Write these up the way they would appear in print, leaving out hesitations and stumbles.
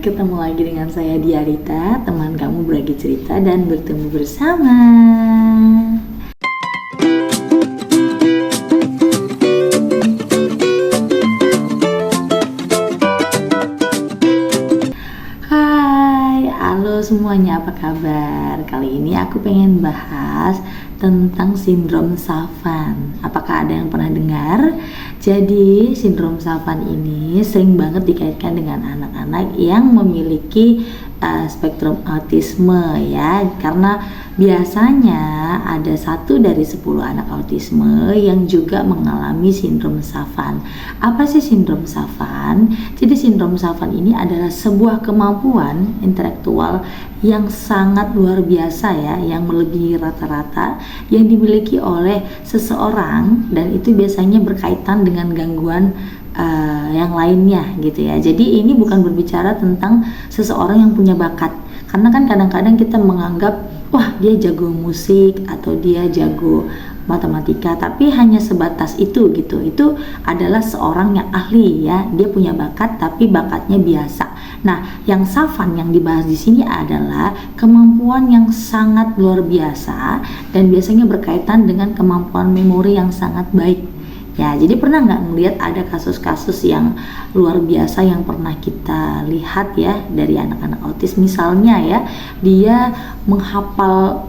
Ketemu lagi dengan saya Diarita, teman kamu berbagi cerita dan bertemu bersama. Hai, halo semuanya, apa kabar? Kali ini aku pengen bahas tentang sindrom Savant. Apakah ada yang pernah dengar? Jadi sindrom Savant ini sering banget dikaitkan dengan anak-anak yang memiliki spektrum autisme ya, karena biasanya ada 1 dari 10 anak autisme yang juga mengalami sindrom Savant. Apa sih sindrom Savant? Jadi sindrom Savant ini adalah sebuah kemampuan intelektual yang sangat luar biasa ya, yang melebihi rata-rata yang dimiliki oleh seseorang, dan itu biasanya berkaitan dengan gangguan yang lainnya gitu ya. Jadi ini bukan berbicara tentang seseorang yang punya bakat, karena kan kadang-kadang kita menganggap wah dia jago musik atau dia jago matematika, tapi hanya sebatas itu gitu. Itu adalah seorang yang ahli ya, dia punya bakat tapi bakatnya biasa. Nah, yang Savant yang dibahas di sini adalah kemampuan yang sangat luar biasa dan biasanya berkaitan dengan kemampuan memori yang sangat baik. Ya, jadi pernah nggak ngelihat ada kasus-kasus yang luar biasa yang pernah kita lihat ya dari anak-anak autis, misalnya ya dia menghafal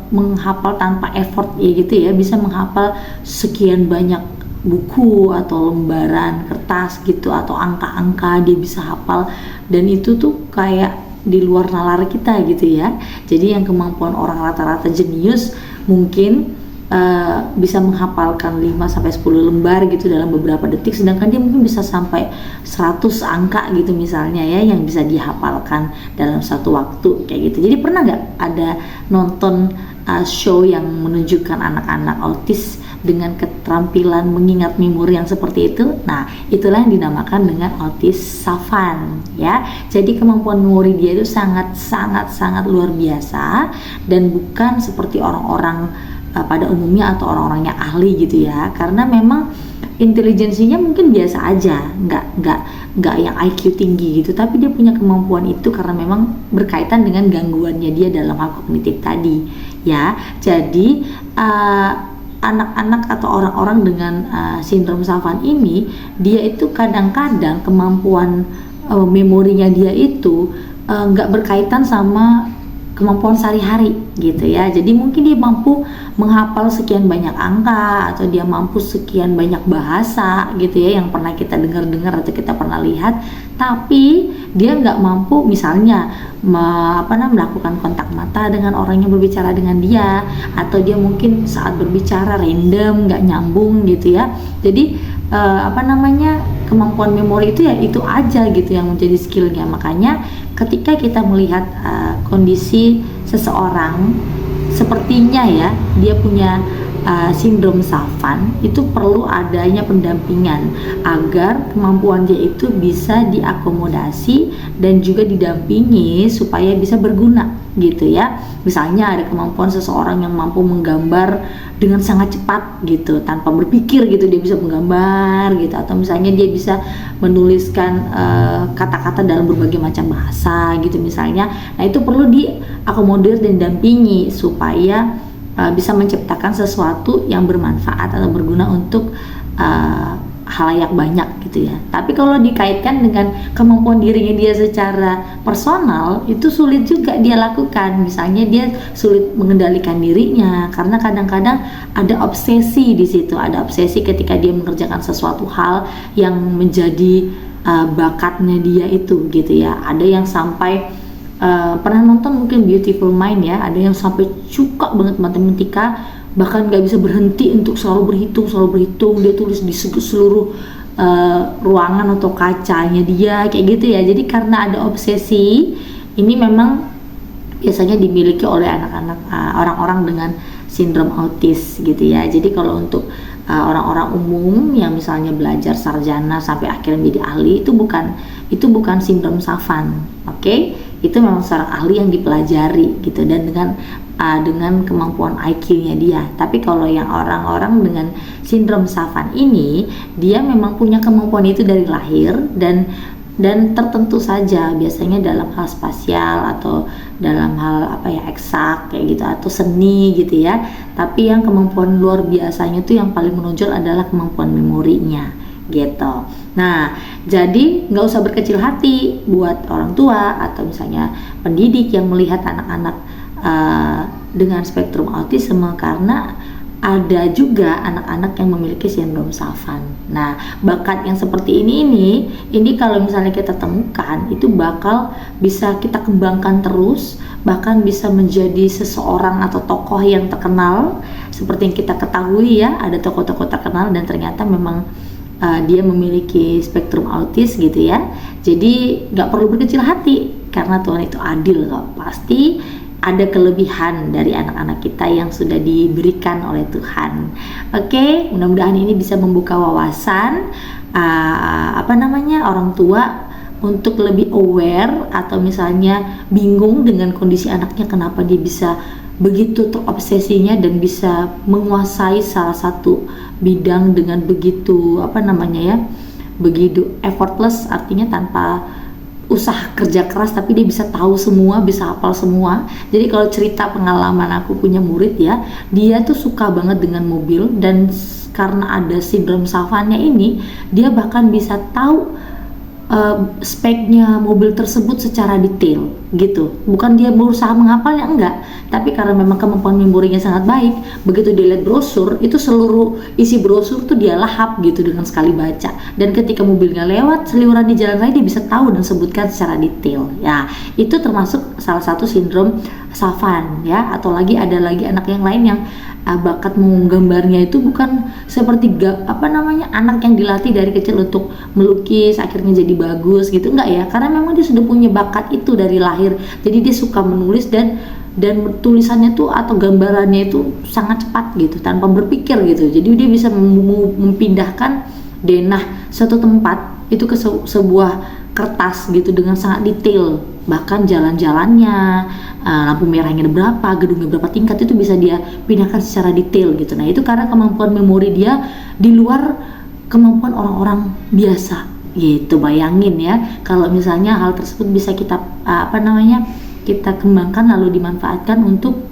tanpa effort ya gitu ya, bisa menghafal sekian banyak buku atau lembaran kertas gitu, atau angka-angka dia bisa hafal, dan itu tuh kayak di luar nalar kita gitu ya. Jadi yang kemampuan orang rata-rata jenius mungkin bisa menghafalkan 5-10 lembar gitu dalam beberapa detik, sedangkan dia mungkin bisa sampai 100 angka gitu misalnya ya, yang bisa dihafalkan dalam satu waktu kayak gitu. Jadi pernah nggak ada nonton show yang menunjukkan anak-anak autis dengan keterampilan mengingat memori yang seperti itu? Nah, itulah yang dinamakan dengan autis Savant ya. Jadi kemampuan memori dia itu sangat luar biasa, dan bukan seperti orang-orang pada umumnya atau orang-orang yang ahli gitu ya, karena memang intelijensinya mungkin biasa aja, nggak yang IQ tinggi gitu, tapi dia punya kemampuan itu karena memang berkaitan dengan gangguannya dia dalam hal kognitif tadi ya. Jadi anak-anak atau orang-orang dengan sindrom Savant ini, dia itu kadang-kadang kemampuan memorinya dia itu nggak berkaitan sama kemampuan sehari-hari gitu ya. Jadi mungkin dia mampu menghafal sekian banyak angka, atau dia mampu sekian banyak bahasa gitu ya yang pernah kita dengar atau kita pernah lihat, tapi dia nggak mampu misalnya melakukan kontak mata dengan orang yang berbicara dengan dia, atau dia mungkin saat berbicara random, nggak nyambung gitu ya. Jadi kemampuan memori itu ya itu aja gitu yang menjadi skillnya. Makanya ketika kita melihat kondisi seseorang sepertinya ya dia punya sindrom Savant, itu perlu adanya pendampingan agar kemampuan dia itu bisa diakomodasi dan juga didampingi supaya bisa berguna gitu ya. Misalnya ada kemampuan seseorang yang mampu menggambar dengan sangat cepat gitu, tanpa berpikir gitu dia bisa menggambar gitu, atau misalnya dia bisa menuliskan kata-kata dalam berbagai macam bahasa gitu misalnya. Nah, itu perlu diakomodir dan didampingi supaya bisa menciptakan sesuatu yang bermanfaat atau berguna untuk halayak banyak gitu ya. Tapi kalau dikaitkan dengan kemampuan dirinya dia secara personal, itu sulit juga dia lakukan. Misalnya dia sulit mengendalikan dirinya karena kadang-kadang ada obsesi di situ, ada obsesi ketika dia mengerjakan sesuatu hal yang menjadi bakatnya dia itu gitu ya. Ada yang sampai pernah nonton mungkin Beautiful Mind ya, ada yang sampai suka banget matematika, bahkan nggak bisa berhenti untuk selalu berhitung, dia tulis di seluruh ruangan atau kacanya dia kayak gitu ya. Jadi karena ada obsesi ini, memang biasanya dimiliki oleh anak-anak orang-orang dengan sindrom autis gitu ya. Jadi kalau untuk orang-orang umum yang misalnya belajar sarjana sampai akhirnya menjadi ahli, itu bukan sindrom Savant, oke? Itu memang seorang ahli yang dipelajari gitu, dan dengan kemampuan IQ-nya dia. Tapi kalau yang orang-orang dengan sindrom Savant ini, dia memang punya kemampuan itu dari lahir, dan dan tertentu saja, biasanya dalam hal spasial atau dalam hal eksak kayak gitu, atau seni gitu ya. Tapi yang kemampuan luar biasanya tuh yang paling menonjol adalah kemampuan memorinya gitu. Nah, jadi nggak usah berkecil hati buat orang tua atau misalnya pendidik yang melihat anak-anak dengan spektrum autisme, karena ada juga anak-anak yang memiliki sindrom Savant. Nah, bakat yang seperti ini kalau misalnya kita temukan, itu bakal bisa kita kembangkan terus, bahkan bisa menjadi seseorang atau tokoh yang terkenal. Seperti yang kita ketahui ya, ada tokoh-tokoh terkenal dan ternyata memang dia memiliki spektrum autis gitu ya. Jadi nggak perlu berkecil hati, karena Tuhan itu adil kok. Pasti ada kelebihan dari anak-anak kita yang sudah diberikan oleh Tuhan. Oke, mudah-mudahan ini bisa membuka wawasan orang tua untuk lebih aware, atau misalnya bingung dengan kondisi anaknya, kenapa dia bisa begitu terobsesinya dan bisa menguasai salah satu bidang dengan begitu begitu effortless, artinya tanpa usaha kerja keras, tapi dia bisa tahu semua, bisa hafal semua. Jadi kalau cerita pengalaman aku punya murid ya, dia tuh suka banget dengan mobil, dan karena ada sindrom Savant-nya ini, dia bahkan bisa tahu speknya mobil tersebut secara detail gitu. Bukan dia berusaha menghafalnya, enggak, tapi karena memang kemampuan memorinya sangat baik, begitu dia lihat brosur, itu seluruh isi brosur tuh dia lahap gitu dengan sekali baca. Dan ketika mobilnya lewat seliweran di jalan raya, dia bisa tahu dan sebutkan secara detail ya. Itu termasuk salah satu sindrom Savant ya. Atau ada lagi anak yang lain yang bakat menggambarnya itu bukan seperti anak yang dilatih dari kecil untuk melukis akhirnya jadi bagus gitu, enggak ya, karena memang dia sudah punya bakat itu dari lahir. Jadi dia suka menulis dan tulisannya tuh atau gambarannya itu sangat cepat gitu, tanpa berpikir gitu. Jadi dia bisa memindahkan denah suatu tempat itu ke sebuah kertas gitu dengan sangat detail. Bahkan jalan-jalannya, lampu merahnya berapa, gedungnya berapa tingkat, itu bisa dia pindahkan secara detail gitu. Nah, itu karena kemampuan memori dia di luar kemampuan orang-orang biasa gitu. Bayangin ya, kalau misalnya hal tersebut bisa kita kita kembangkan lalu dimanfaatkan untuk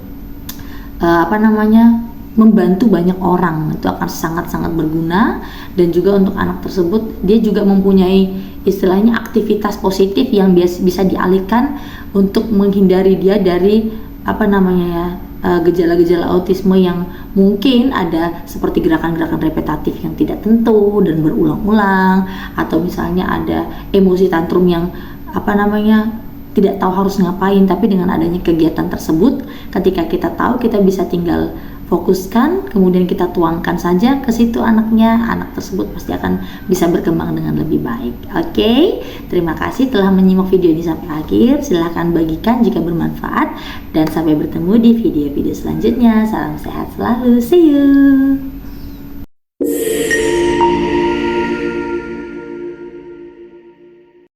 membantu banyak orang, itu akan sangat-sangat berguna. Dan juga untuk anak tersebut, dia juga mempunyai istilahnya aktivitas positif yang bisa dialihkan untuk menghindari dia dari gejala-gejala autisme yang mungkin ada, seperti gerakan-gerakan repetitif yang tidak tentu dan berulang-ulang, atau misalnya ada emosi tantrum yang tidak tahu harus ngapain. Tapi dengan adanya kegiatan tersebut, ketika kita tahu, kita bisa tinggal fokuskan, kemudian kita tuangkan saja ke situ anaknya, anak tersebut pasti akan bisa berkembang dengan lebih baik. Oke, terima kasih telah menyimak video ini sampai akhir. Silahkan bagikan jika bermanfaat, dan sampai bertemu di video-video selanjutnya. Salam sehat selalu, see you.